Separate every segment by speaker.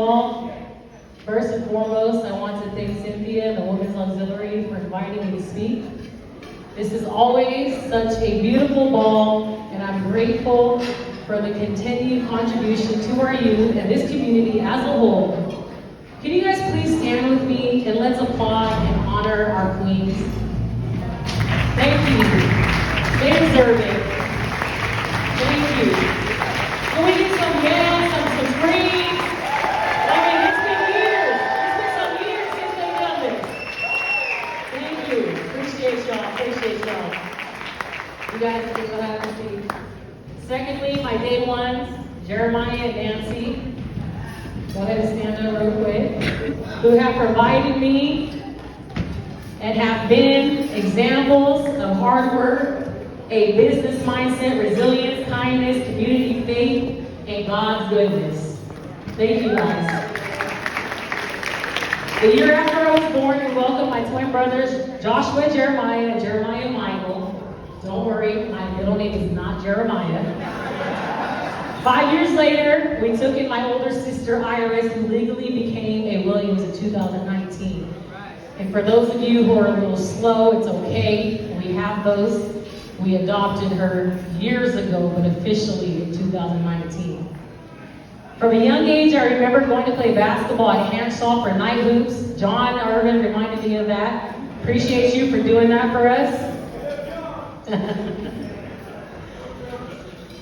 Speaker 1: all, first and foremost, I want to thank Cynthia and the Women's Auxiliary for inviting me to speak. This is always such a beautiful ball, and I'm grateful for the continued contribution to our youth and this community as a whole. Can you guys please stand with me and let's applaud and honor our queens? Thank you. They deserve it. Thank you. Can we get some yells, some screams? I mean, it's been years. It's been some years since they've done this. Thank you. Appreciate y'all. You guys can go ahead and see. Secondly, my day ones, Jeremiah and Nancy. Go ahead and stand up real quick. Who have provided me and have been examples of hard work, a business mindset, resilience, kindness, community, faith, and God's goodness. Thank you guys. The year after I was born, we welcomed my twin brothers, Joshua and Jeremiah and Michael. Don't worry, my middle name is not Jeremiah. 5 years later, we took in my older sister, Iris, who legally became a Williams in 2019. And for those of you who are a little slow, it's okay. We have those. We adopted her years ago, but officially in 2019. From a young age, I remember going to play basketball at Hanshaw for night hoops. John Irvin reminded me of that. Appreciate you for doing that for us.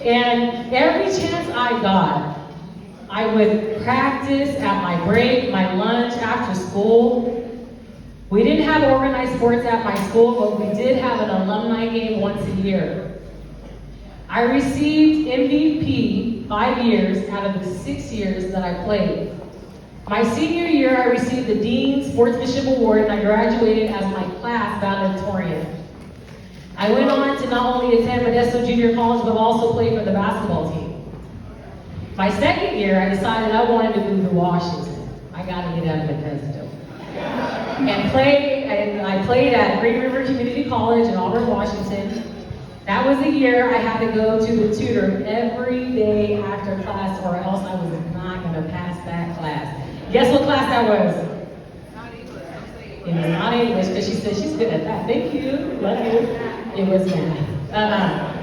Speaker 1: And every chance I got, I would practice at my break, my lunch, after school. We didn't have organized sports at my school, but we did have an alumni game once a year. I received MVP 5 years out of the 6 years that I played. My senior year, I received the Dean Sportsmanship Award, and I graduated as my class valedictorian. I went on to not only attend Modesto Junior College, but also play for the basketball team. My second year, I decided I wanted to move to Washington. I got to get out of Modesto. And I played at Green River Community College in Auburn, Washington. That was the year I had to go to the tutor every day after class, or else I was not going to pass that class. Guess what class that was? It was not English, because she said she's good at that. Thank you. Love you. It was math.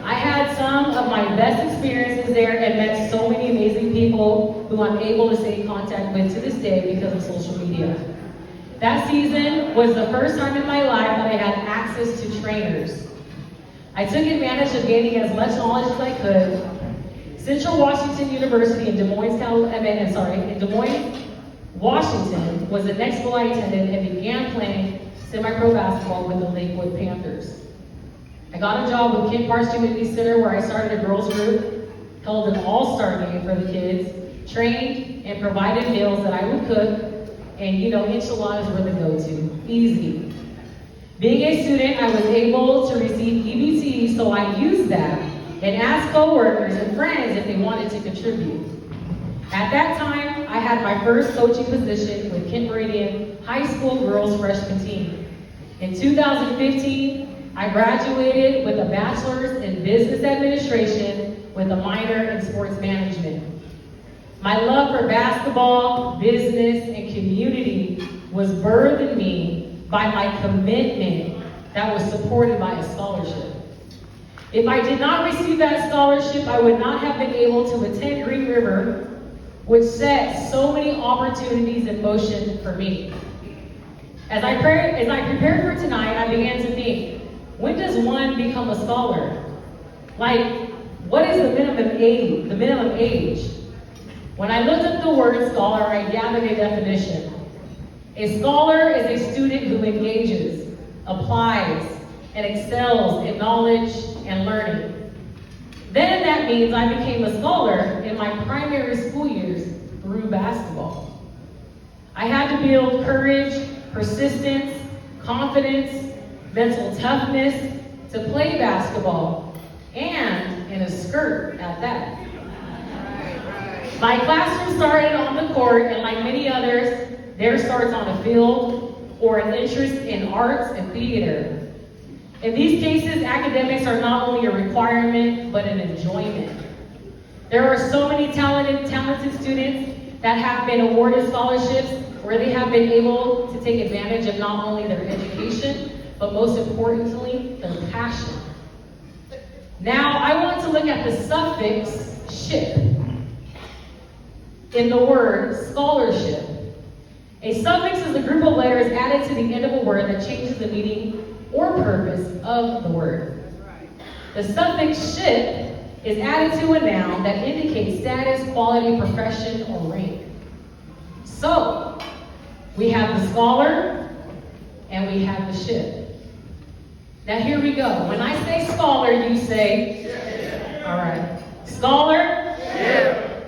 Speaker 1: I had some of my best experiences there and met so many amazing people who I'm able to stay in contact with to this day because of social media. That season was the first time in my life that I had access to trainers. I took advantage of gaining as much knowledge as I could. Central Washington University in Des Moines, Washington was the next school I attended and began playing semi-pro basketball with the Lakewood Panthers. I got a job with Kent Parks Community Center where I started a girls group, held an all-star game for the kids, trained and provided meals that I would cook, and enchiladas were the go-to, easy. Being a student, I was able to receive EBT, so I used that and asked coworkers and friends if they wanted to contribute. At that time, I had my first coaching position with Kent Meridian High School girls freshman team. In 2015, I graduated with a bachelor's in business administration with a minor in sports management. My love for basketball, business, and community was birthed in me by my commitment that was supported by a scholarship. If I did not receive that scholarship, I would not have been able to attend Green River, which set so many opportunities in motion for me. As I prepared for tonight, I began to think, when does one become a scholar? Like, what is the minimum age? When I looked up the word scholar, I gathered a definition. A scholar is a student who engages, applies, and excels in knowledge and learning. Then that means I became a scholar in my primary school years through basketball. I had to build courage, persistence, confidence, mental toughness to play basketball, and in a skirt at that. My classroom started on the court, and like many others, theirs starts on a field or an interest in arts and theater. In these cases, academics are not only a requirement, but an enjoyment. There are so many talented students that have been awarded scholarships where they have been able to take advantage of not only their education, but most importantly, their passion. Now, I want to look at the suffix ship in the word scholarship. A suffix is a group of letters added to the end of a word that changes the meaning or purpose of the word. The suffix ship is added to a noun that indicates status, quality, profession, or rank. So, we have the scholar and we have the ship. Now here we go. When I say scholar, you say, all right. Scholar,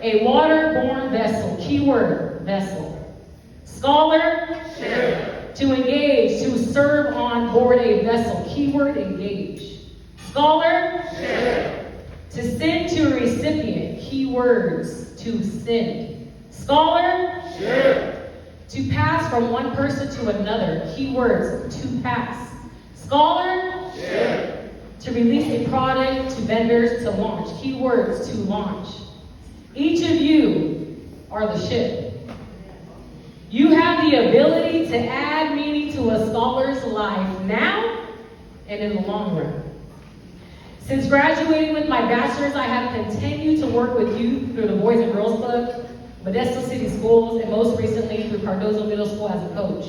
Speaker 1: a waterborne vessel. Keyword, vessel. Scholar, to engage, to serve on board a vessel. Keyword, engage. Scholar, to send to a recipient. Keywords, to send. Scholar, to pass from one person to another. Keywords, to pass. Scholar, to release a product to vendors to launch. Keywords, to launch. Each of you are the ship. You have the ability to add meaning to a scholar's life now and in the long run. Since graduating with my bachelor's, I have continued to work with youth through the Boys and Girls Club, Modesto City Schools, and most recently through Cardozo Middle School as a coach.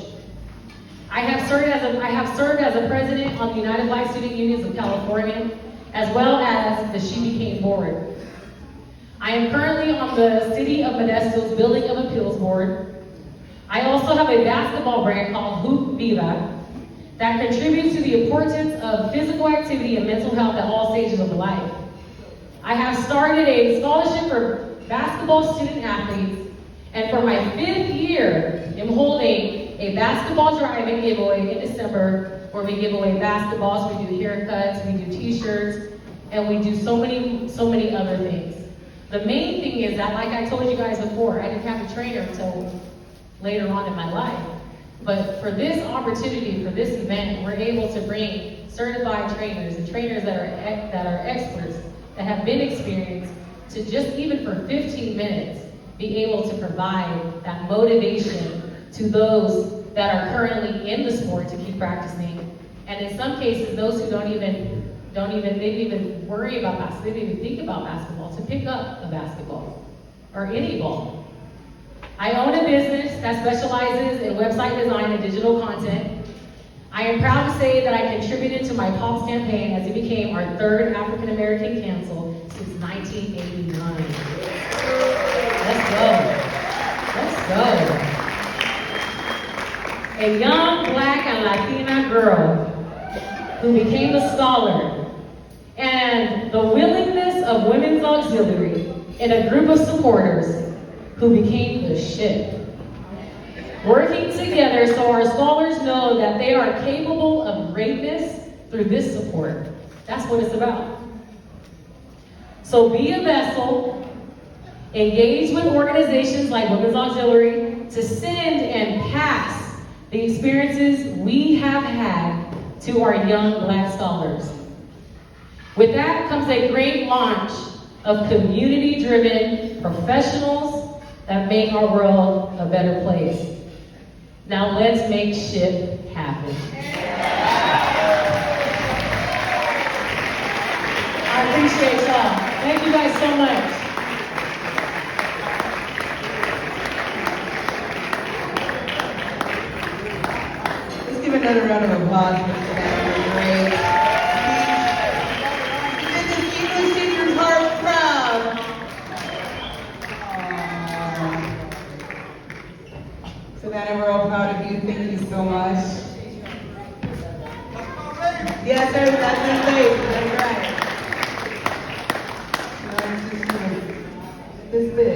Speaker 1: I have served as a president on the United Black Student Unions of California, as well as the She Became board. I am currently on the City of Modesto's Building of Appeals board. I also have a basketball brand called Hoop Viva that contributes to the importance of physical activity and mental health at all stages of life. I have started a scholarship for basketball student athletes, and for my 5th year, I'm holding a basketball drive-in giveaway in December where we give away basketballs, we do haircuts, we do t-shirts, and we do so many other things. The main thing is that, like I told you guys before, I didn't have a trainer until later on in my life. But for this opportunity, for this event, we're able to bring certified trainers and trainers that are experts, that have been experienced, to just even for 15 minutes, be able to provide that motivation to those that are currently in the sport to keep practicing. And in some cases, those who they didn't even worry about basketball, they didn't even think about basketball, to pick up a basketball or any ball. I own a business that specializes in website design and digital content. I am proud to say that I contributed to my POPs campaign as it became our 3rd African American council since 1989. Let's go. A young Black and Latina girl who became a scholar, and the willingness of Women's Auxiliary and a group of supporters who became the ship. Working together so our scholars know that they are capable of greatness through this support. That's what it's about. So be a vessel, engage with organizations like Women's Auxiliary to send and pass the experiences we have had to our young Black scholars. With that comes a great launch of community-driven professionals that make our world a better place. Now let's make SHIP happen. I appreciate y'all. Thank you guys so much.
Speaker 2: Let's give another round of applause for Savannah. Great. Did this English teacher's heart proud. Savannah, we're all proud of you. Thank you so much. Yes, sir, that's his face. That's right. This big.